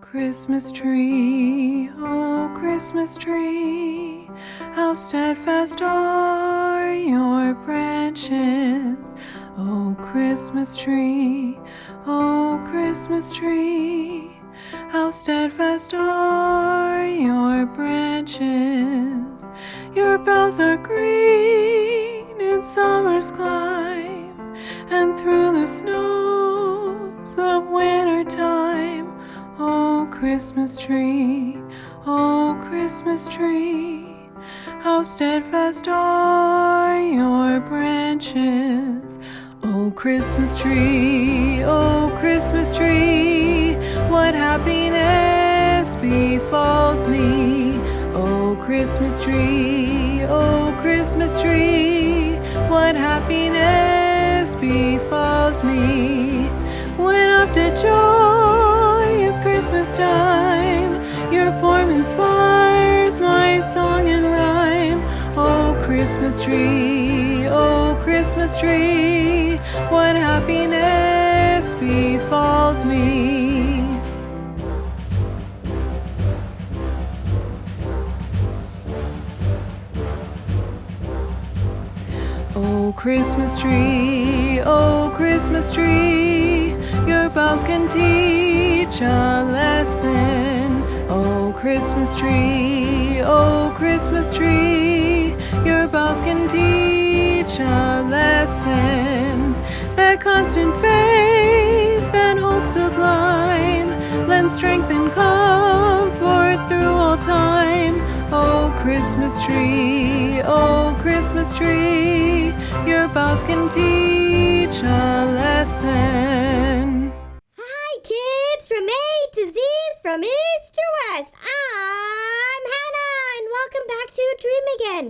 Christmas tree, oh Christmas tree, how steadfast are your branches. Oh Christmas tree, how steadfast are your branches. Your boughs are green in summer's clime, and through the snows of winter time. Oh Christmas tree, how steadfast are your branches. Oh Christmas tree, what happiness befalls me. Oh Christmas tree, what happiness befalls me. When after joyous Christmas time, your form inspires my song and rhyme. Oh Christmas tree, what happiness befalls me. Oh Christmas tree, your boughs can teach a lesson. Oh Christmas tree, your boughs can teach a lesson. That constant faith and hope sublime lend strength and comfort through all time. Oh Christmas tree, your boughs can teach a lesson. Hi kids, from A to Z, from East to West, I'm Hannah, and welcome back to Dream Again.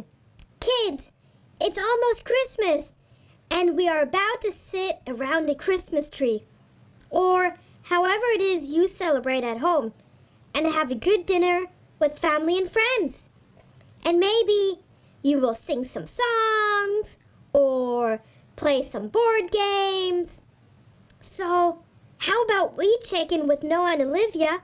Kids, it's almost Christmas, and we are about to sit around a Christmas tree, or however it is you celebrate at home, and have a good dinner with family and friends. And maybe you will sing some songs, or play some board games. So, how about we check in with Noah and Olivia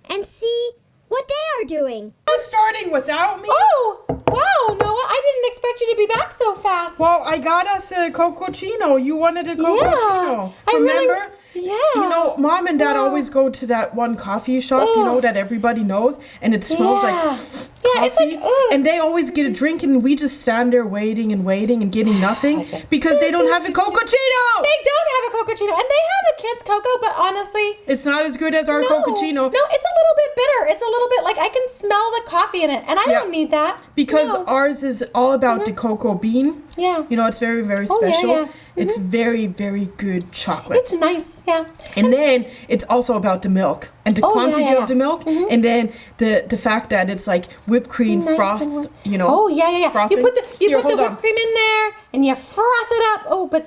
and see what they are doing? You're starting without me? Oh, wow, Noah, I didn't expect you to be back so fast. Well, I got us a cococino. You wanted a cococino. I Remember? really- yeah. You know, Mom and Dad Yeah. always go to that one coffee shop, you know, that everybody knows, and it smells like coffee. Yeah, it's like, and they always get a drink, and we just stand there waiting and getting nothing because they don't have a cococino. They don't have a cococino, and they have a kid's cocoa, but honestly, It's not as good as our cococino. No, it's a little bit bitter. It's a little bit like I can smell the coffee in it, and I don't need that. Because No. ours is all about the cocoa bean. Yeah. You know, it's very, very Oh, yeah, special. yeah. It's very, very good chocolate. It's nice, yeah. And then it's also about the milk and the Oh, yeah, quantity yeah, of the milk, and then the fact that it's like whipped cream Nice froth, and you know. Oh yeah, yeah, yeah. Frosting. You put the Here, whipped hold on. cream in there and you froth it up. Oh, but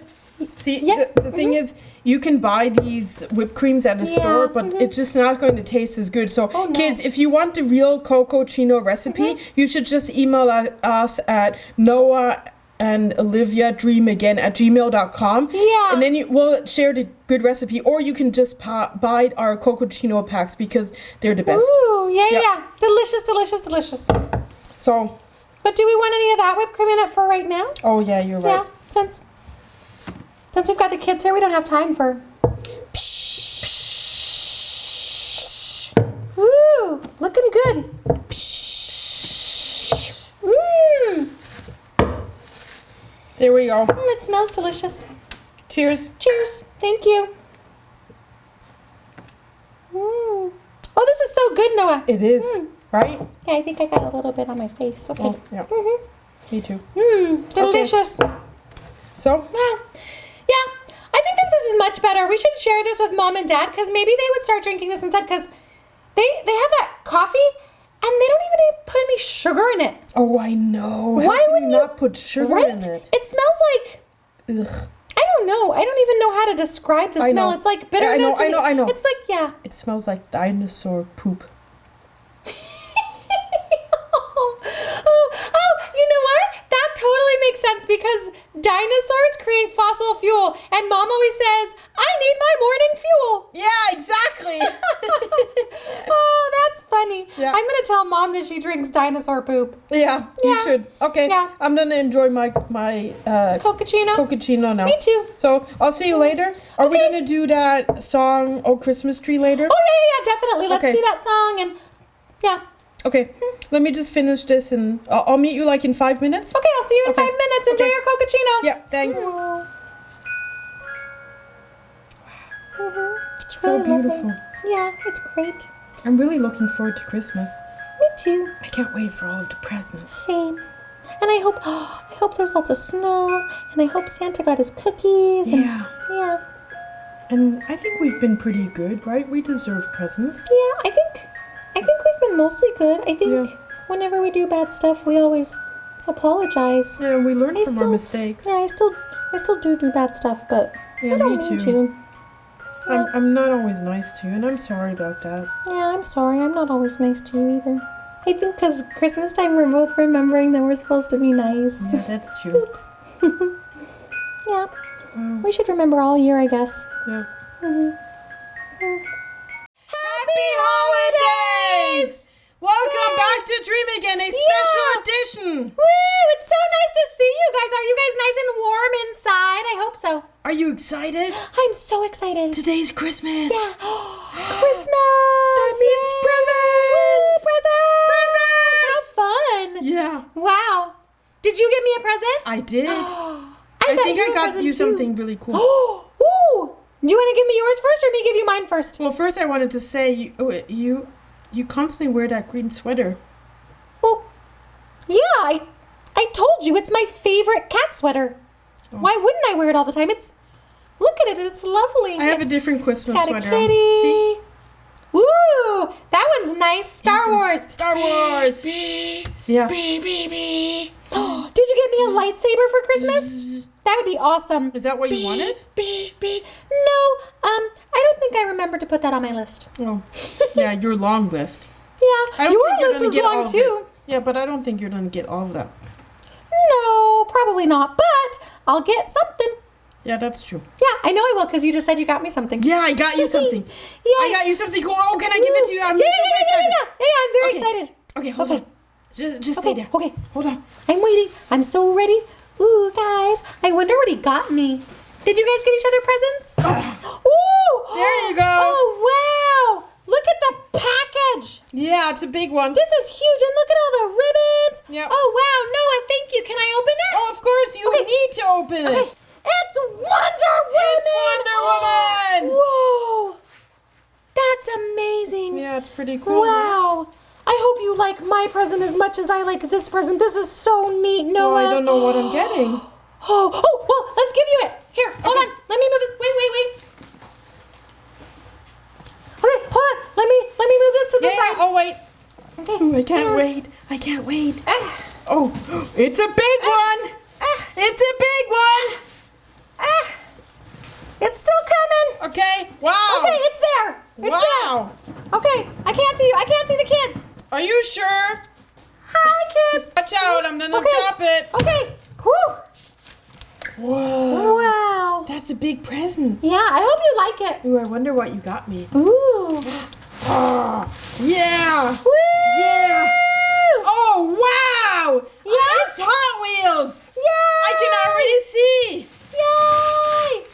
See, yeah. the thing is, you can buy these whipped creams at a store, but it's just not going to taste as good. So, Oh, no. kids, if you want the real cococino recipe, you should just email us at Noah and Olivia Dream Again at gmail.com. Yeah. And then we'll share the good recipe, or you can just buy our cococino packs because they're the best. Ooh, yeah, Yeah. yeah. Delicious, delicious, delicious. So, But do we want any of that whipped cream in it for right now? oh yeah, you're right. Yeah, since we've got the kids here, we don't have time for. Ooh, looking good. Mmm, There we go. it smells delicious. Cheers. Cheers. Thank you. Mm. Oh, this is so good, Noah. It is, right? Yeah, I think I got a little bit on my face. Okay. Oh, yeah. Me too. Mmm, delicious. So, Wow. Yeah, I think that this is much better. We should share this with Mom and Dad because maybe they would start drinking this instead because they have that coffee and they don't even put any sugar in it. oh, I know. How Why can wouldn't you you- not put sugar Right? in it? It smells like, Ugh. I don't know. I don't even know how to describe the I smell. know. It's like Yeah, bitterness. I know. It's like, yeah. It smells like dinosaur poop. Oh, you know what? That totally makes sense because dinosaurs create fossil fuel, and Mom always says, "I need my morning fuel." Yeah, exactly. Yeah. I'm gonna tell Mom that she drinks dinosaur poop. Yeah, you Yeah. should. Okay. Yeah. I'm gonna enjoy my Cocachino? cocachino now. Me too. So I'll see you later. Are we Okay. gonna do that song, "Oh Christmas Tree," later? Oh, yeah, definitely. Let's Okay. do that song and yeah. Okay. Let me just finish this and I'll meet you like in 5 minutes. Okay, I'll see you in Okay. 5 minutes. Enjoy Okay. your cocachino. Yeah. Thanks. It's So really lovely. beautiful. Yeah, it's great. I'm really looking forward to Christmas. Me too. I can't wait for all of the presents. Same. And I hope there's lots of snow, and I hope Santa got his cookies. And, Yeah. Yeah. And I think we've been pretty good, right? We deserve presents. Yeah, I think we've been mostly good. I think Yeah. whenever we do bad stuff, we always apologize. Yeah, we learn I from our still- mistakes. Yeah, I still do bad stuff, but Yeah, I don't me mean too. to. I'm not always nice to you, and I'm sorry about that. Yeah, I'm sorry. I'm not always nice to you either. I think because Christmas time, we're both remembering that we're supposed to be nice. Yeah, that's true. Oops. Yeah. We should remember all year, I guess. Yeah. Happy holidays! Welcome back to Dream Again, a special edition. Woo! It's so nice to see you guys. Are you guys nice and warm inside? I hope so. Are you excited? I'm so excited. Today's Christmas. Yeah. Christmas! That means Yay! presents! Presents! How fun! Yeah, Wow. Did you get me a present? I did. I think I got you something really cool. Ooh! Do you want to give me yours first or me give you mine first? Well, first I wanted to say you constantly wear that green sweater. Well, yeah, I told you it's my favorite cat sweater. Oh. Why wouldn't I wear it all the time? Look at it, it's lovely. I have a It's different Christmas got a sweater on. kitty. See? Woo! That one's nice. Star Wars. Star Wars. Yeah. Did you get me a lightsaber for Christmas? That would be awesome. Is that what you wanted? No, I don't think I remember to put that on my list. Oh, yeah, your long list. Yeah, I don't your think you're list gonna was get all long of too. it. Yeah, but I don't think you're gonna get all of that. No, probably not, but I'll get something. Yeah, that's true. Yeah, I know I will because you just said you got me something. Yeah, I got you something. Yeah. I got you something cool. Oh, can I give it to you? I'm yeah, so excited. I'm very Okay. excited. Okay, hold Okay. on. Just stay there. Okay, Hold on. I'm waiting. I'm so ready. Ooh, guys, I wonder what he got me. Did you guys get each other presents? Ooh! There you go. Oh, wow! Look at the package. Yeah, it's a big one. This is huge, and look at all the ribbons. Yep. Oh, wow, Noah, thank you. Can I open it? Oh, of course you Okay. need to open it. Okay. It's Wonder Woman. It's Wonder Woman. Whoa! That's amazing. Yeah, it's pretty cool. Wow. I hope you like my present as much as I like this present. This is so neat, Noah. Well, I don't know what I'm getting. Oh, well, let's give you it. Here, hold on. Let me move this. Wait. Okay, hold on. Let me move this to the Yeah. side. Oh wait. Okay. Ooh, I can't And- wait. I can't wait. Ah, Oh, it's a big one. It's a big one. ah. It's still coming. Okay. Wow. Okay, it's there. It's Wow. there. Okay, I can't see you. I can't see the kids. Are you sure? Hi, kids. Watch out. I'm gonna Okay. drop it. Okay. Whew. Whoa. Wow. That's a big present. Yeah, I hope you like it. Ooh, I wonder what you got me. Ooh. Yeah. Woo! Yeah. Oh, wow. Yeah? It's Hot Wheels. Yay! I can already see. Yay!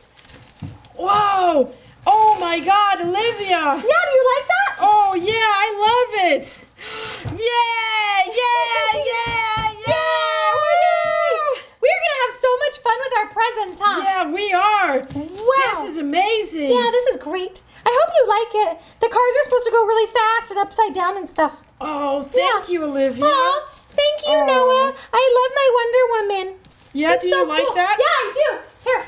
Whoa. Oh my God, Olivia. Yeah, do you like that? Oh yeah, I love it. Woo! We're gonna have so much fun with our presents, huh? Yeah, we are. Wow. This is amazing. Yeah, this is great. I hope you like it. The cars are supposed to go really fast and upside down and stuff. Oh, thank Yeah. you, Olivia. Aw, thank you, Aw. Noah. I love my Wonder Woman. Yeah, It's do you so like cool. that? Yeah, I do. Here.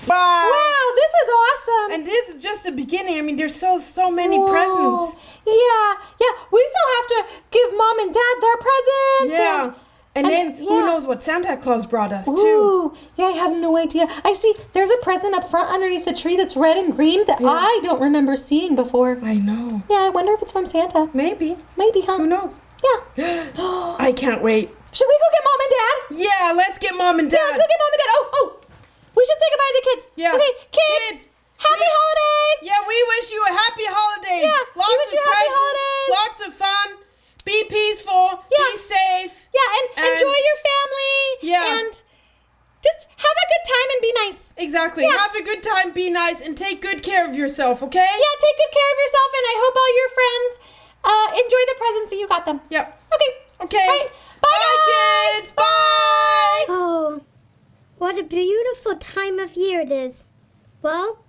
Wow. Wow, this is awesome. And this is just the beginning. I mean, there's so many Whoa. presents. Yeah. We still have to give Mom and Dad their presents. Yeah. And then who yeah. knows what Santa Claus brought us too. Ooh, yeah, I have no idea. I see there's a present up front underneath the tree that's red and green that I don't remember seeing before. I know. Yeah, I wonder if it's from Santa. Maybe. Maybe, huh? Who knows? Yeah. I can't wait. Should we go get Mom and Dad? Yeah, let's get Mom and Dad. Yeah, let's go get Mom and Dad. Oh. We should say goodbye to the kids. Yeah. Okay, kids. Happy holidays. Yeah, we wish you a happy holidays. Yeah, we Lots wish of you happy presents, holidays. lots of fun. peaceful. Yeah. Be safe. Yeah, and enjoy your family. Yeah. And just have a good time and be nice. Exactly. Yeah. Have a good time, be nice, and take good care of yourself, okay? Yeah, take good care of yourself, and I hope all your friends enjoy the presents that you got them. Yep. Okay. Okay. All right. Bye, guys. kids. Bye. Oh, what a beautiful time of year it is. Well,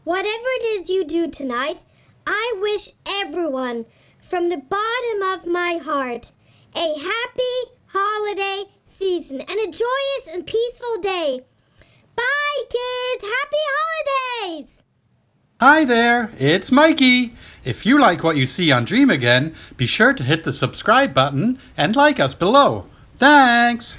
whatever it is you do tonight, I wish everyone, from the bottom of my heart, a happy holiday season and a joyous and peaceful day. Bye, kids. Happy holidays. Hi there, it's Mikey. If you like what you see on Dream Again, be sure to hit the subscribe button and like us below. Thanks!